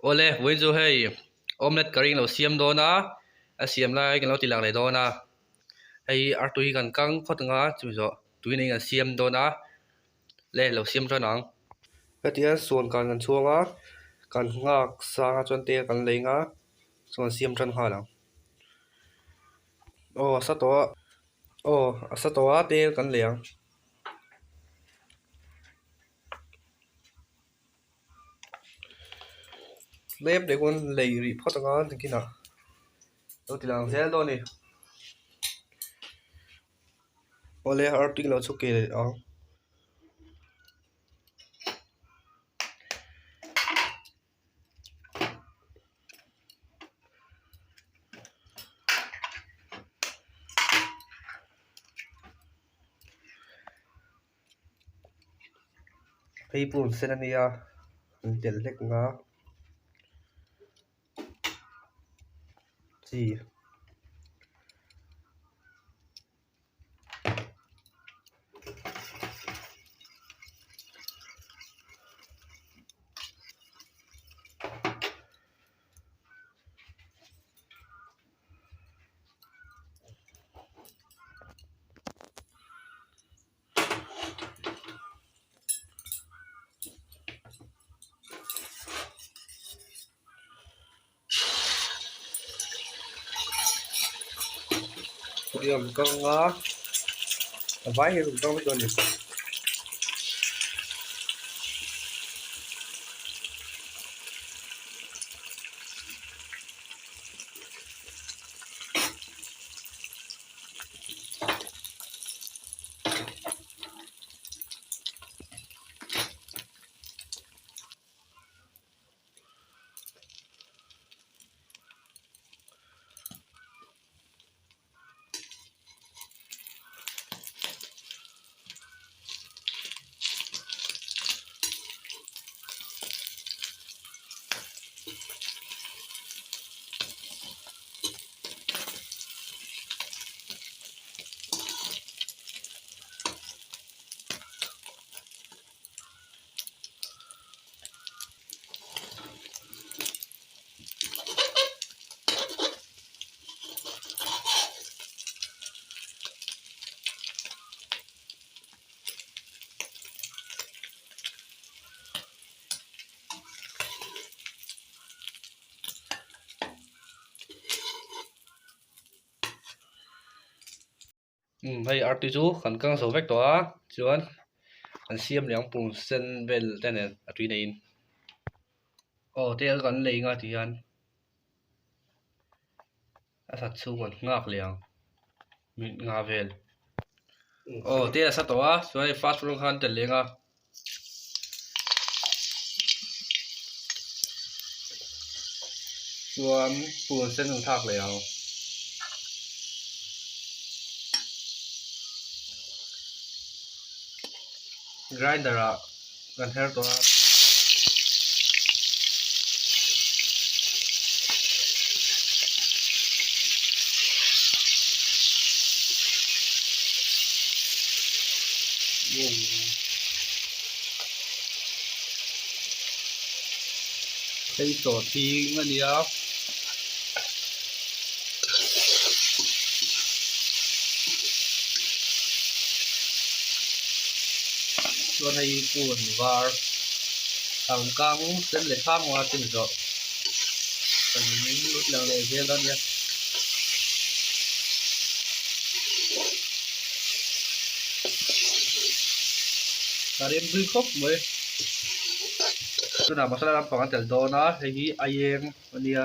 Ole với dù hay omelette curry lo siam do na a siam lai kan lo ti lang le do na hay artui kan kang phot nga chu zo tui nei kan siam do na le lo siam cho nang ka tia suan kan chuanga kan ngak sa nga chon te kan le nga suan siam chan ha lang o sa to a te kan leang lep de kon lei ri phot nga tikina lo ti lang zel do ni ole artui lo chu ke ang hay pun senania tel lek nga chi điểm con nga vai hay rụng trong cái con này hay arti chu kan kang so vek to a chuan an siam liang pung sen vel ten a tui nei in te kan lei nga ti an a sat chu kan ngak liang mi nga vel te a sat to a chuan fast food khan tel lenga chuan pun sen ng thak liang grinder a kan her to a hay to thi ngania chuan hay pun var thằng kang sen le tham nga tin zo kan lut lang le zel dan ya karim dui khop mai tuna masala lam pangan tel do na hi ayeng ania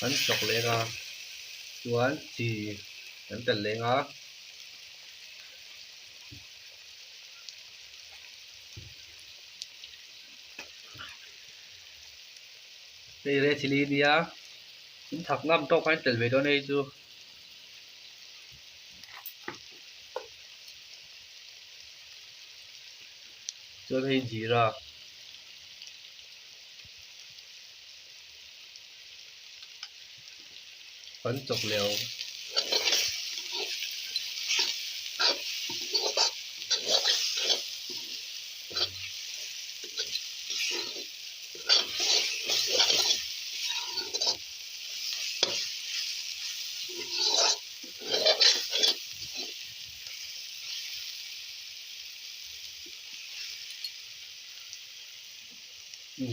kan chok lenga chuan chi kan tel lenga đây re chili nia in thak ngam to kan tel ve do nei chu chuan hei jira kan chok leo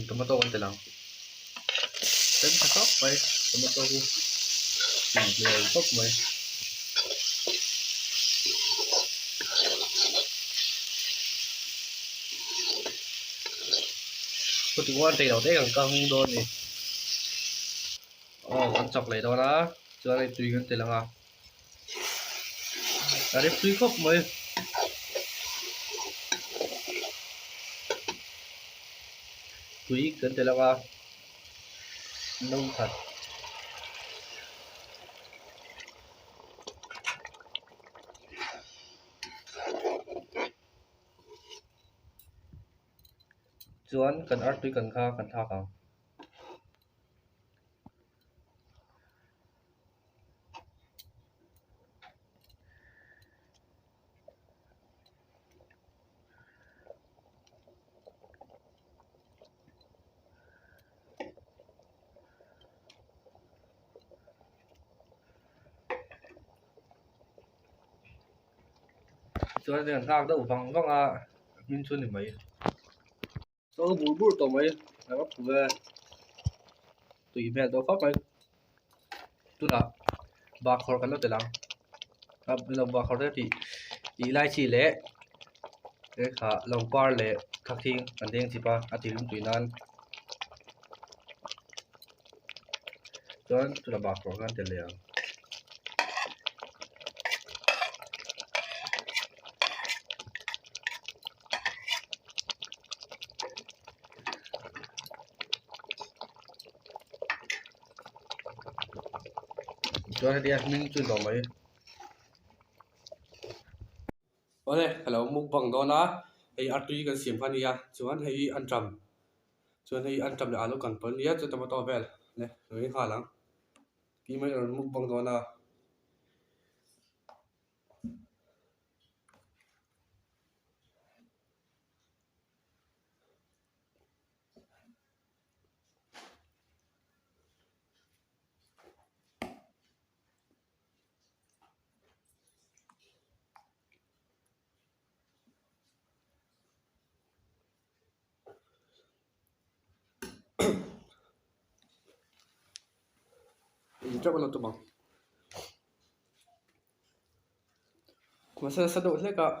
tomato kan telang ten sakop mai tomato ku le kop mai ko tu wan te đầu te kang don ni kan chọc lại đó na cho lại tùy kan telang a ari tùy kop mai tùy kan telang a nông thật chuan kan ar tui kan kha kan tha kang chuan kan thak đâu vang vang a min chuan ni mai so bur bur to mai na ba pu ve tùy mẹ đâu pháp mai tu là ba khor kan lo telang ab lo ba khor te ti lai chi le ke kha long par le khak thing kan deng chi pa atilum tui nan chuan tu là ba khor kan te le chuan dia min chu lo mai ole hello muk bang do na ei atui kan siam khan ya chuan hei an tram chuan hei an tram le alo kan pon ya chu tomato vel le loi kha lang ki mai muk bang do na chắc là tụi bằng mà sao đổi thế cả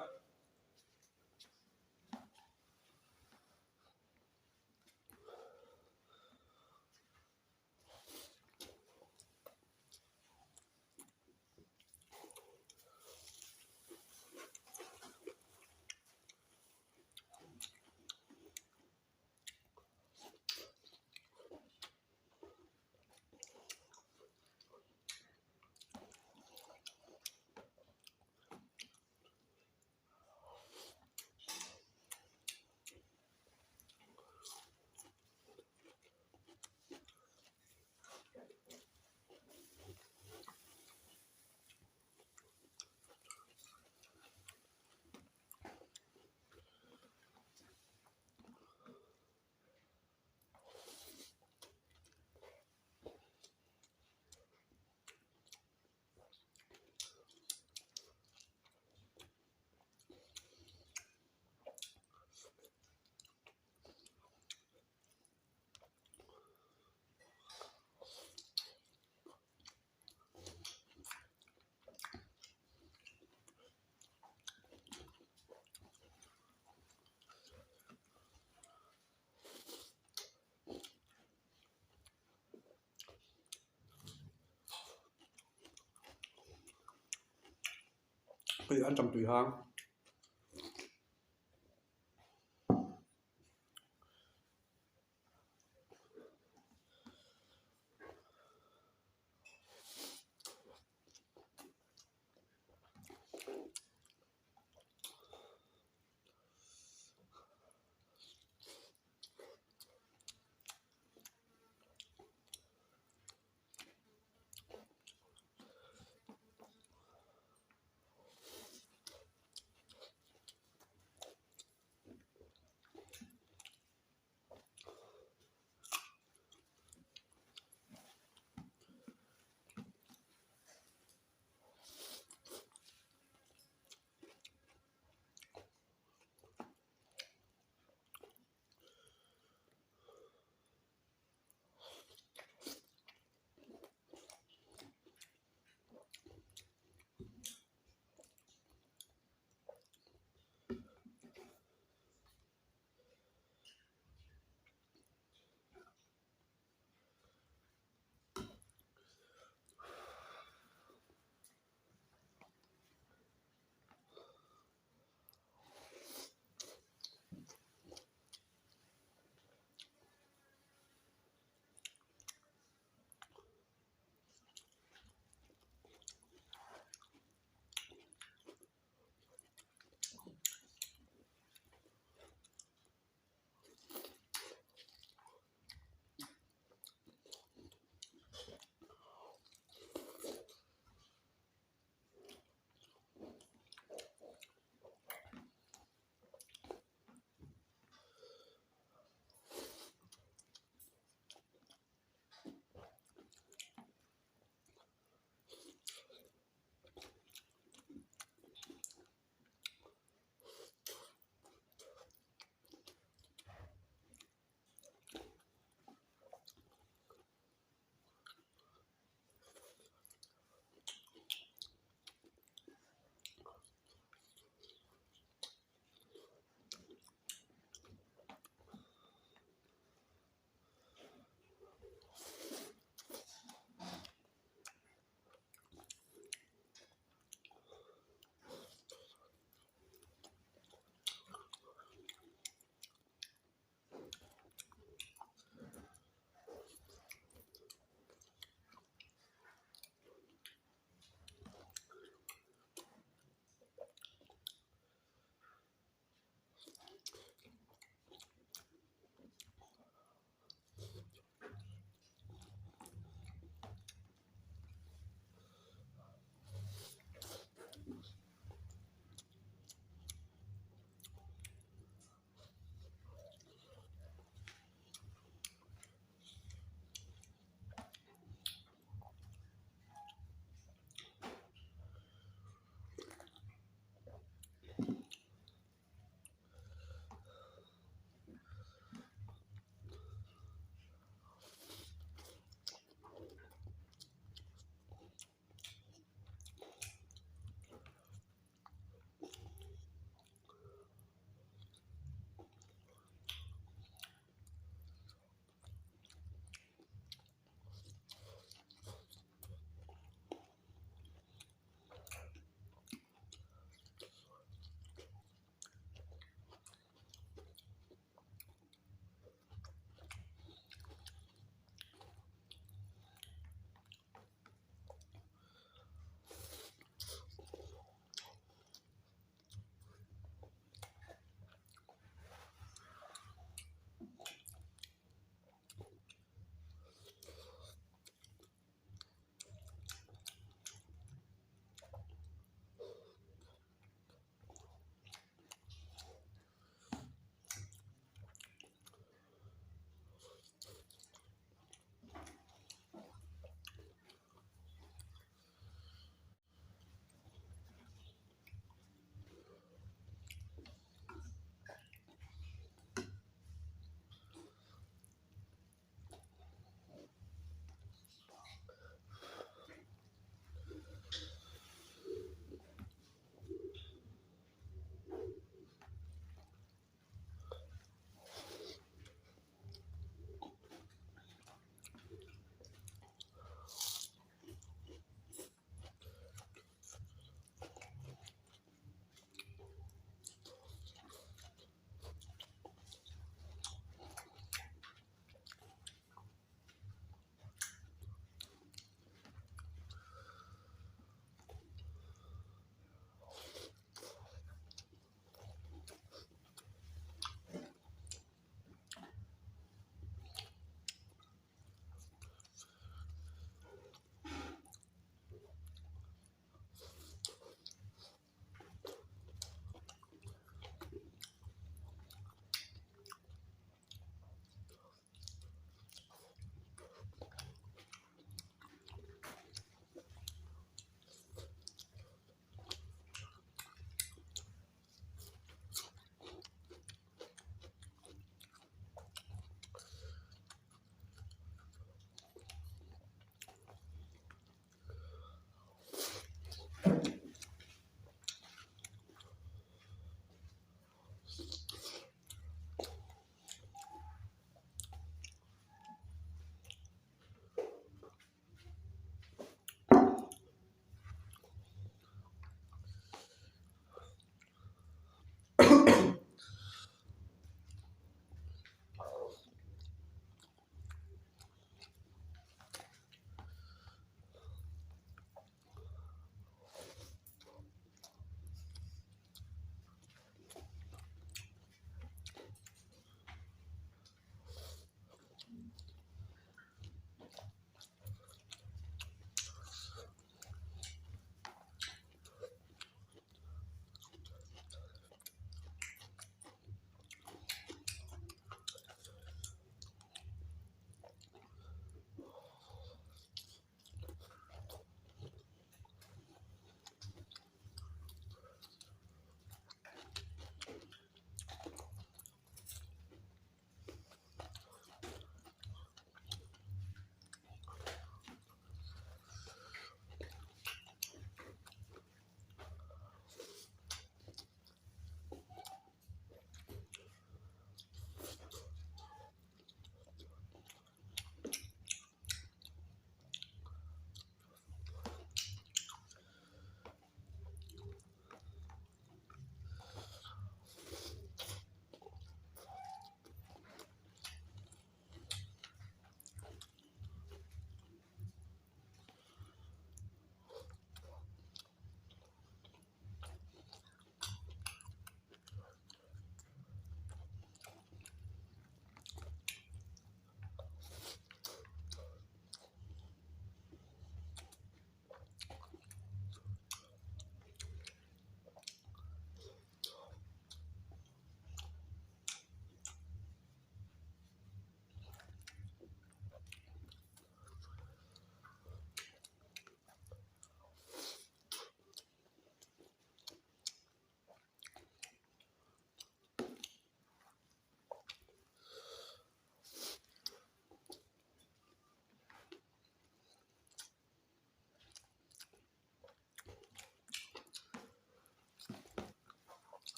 cái ăn trầm tùy hang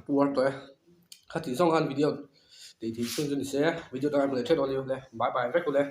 puar to khati song han video thì chung chung sẽ video đó em lại chết rồi bye bye rất là